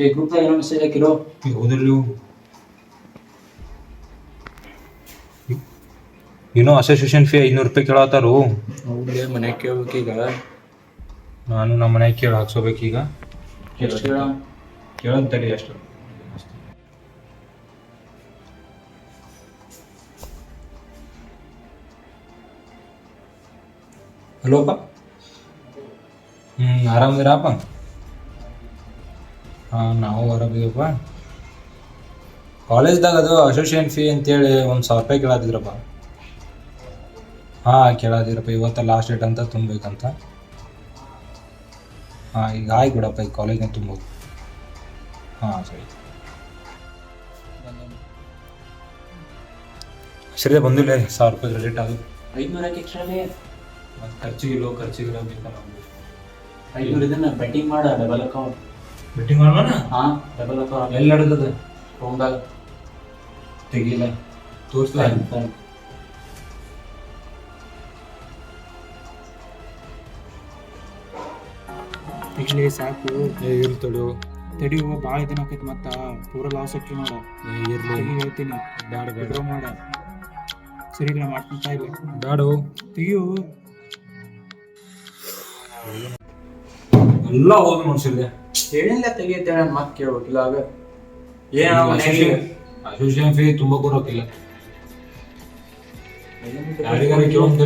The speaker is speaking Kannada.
ಈ ಗ್ರೂಪ್ನಾಗ ಏನೋ ಮೆಸೇಜ್ ಹಾಕಿರೋ ಹೌದಿಲ್ಲ ಏನೋ ಅಸೋಸಿಯೇಷನ್ ಫೀ 500 ರೂಪಾಯಿ ಕೇಳತ್ತಾರು. ಹೌದೇ ಮನ್ಯಾಗ ಕೇಳ್ಬೇಕೀಗ. ನಾನು ನಮ್ಮ ಮನ್ಯಾಗ ಕೇಳಿ ಹಾಕ್ಸೋಬೇಕೀಗ. ಎಷ್ಟು ಕೇಳಂತಡಿ ಅಷ್ಟು. ಹಲೋಪ್ಪ. ಆರಾಮಿದ್ದೀರಪ್ಪ? ಹಾಂ, ನಾವು ಆರಾಮಿದ್ದೀವಪ್ಪ. ಕಾಲೇಜ್ದಾಗ ಅದು ಅಸೋಸಿಯೇಷನ್ ಫೀ ಅಂತೇಳಿ 1,000 ರೂಪಾಯಿ ಕೇಳತ್ತಿದ್ರಪ್ಪ. ಹಾಂ, ಕೇಳತ್ತಿದ್ರಪ್ಪ. ಇವತ್ತು ಲಾಸ್ಟ್ ಡೇಟ್ ಅಂತ ತುಂಬಬೇಕಂತ. ಹಾಂ, ಈಗ ಆಯ್ತು ಬಿಡಪ್ಪ, ಈಗ ಕಾಲೇಜ್ನಾಗ ತುಂಬೋದು. ಹಾಂ, ಸರಿ. ಸರಿ, ಬಂದಿಲ್ಲ 1,000 ರೂಪಾಯಿ ಕ್ರೆಡಿಟ್ ಅದು. 500 ಎಕ್ಸ್ಟ್ರಾನೇ ಮತ್ತು ಖರ್ಚಿಗಿಲ್ಲ ಬೇಕಲ್ಲ. 500 ಇದನ್ನ ಬೆಟ್ಟಿಂಗ್ ಮಾಡ, ಡಬಲ್ ಅಕೌಂಟ್. ಬೆಟ್ಟಿಂಗ್ ಮಾಡೋಣ? ಹಾಂ, ಡಬಲ್ ಅಕೌಂಟ್. ಎಲ್ಲಿ ನಡೆದದ? ಫೋನ್ದಾಗ ತೆಗಿಲ್ಲ, ತೋರಿಸ್ತಾ ಇಲ್ಲಿ ಸಾಕು. ಇರ್ಲಿ ತಡಿಯೋ. ತಡಿಯೋ, ಭಾಳ ದಿನ ಆಕೈತಿ. ಮತ್ತ ಪೂರ ಲಾಸ್ ಹಾಕಿ ನೋಡ. ಇರ್ಲಿ, ಹೇಳ್ತೀನಿ, ಬ್ಯಾಡ ಬೇಡ ವಿಡ್ರಾ ಮಾಡ. ಸರಿ ಇಲ್ಲ, ಮಾಡ್ಕೊಂತ ಇಲ್ಲ. ಬ್ಯಾಡು. ತೆಗಿಯೋ. ಎಲ್ಲ ಹೋದ್ ನೋಡ್ಸಿರ್ದೆ. ಹೇಳಿಲ್ಲ ತೆಗಿತೇನೆ, ಮತ್ತೆ ಕೇಳ್ಬೇಕಿಲ್ಲ. ಆಗ ಅಸೋಸಿಯೇಷನ್ ಫೀ ತುಂಬ ಕೊಡೋಕಿಲ್ಲ. ಯಾರಿಗಾರ ಕೇಳೋಂತ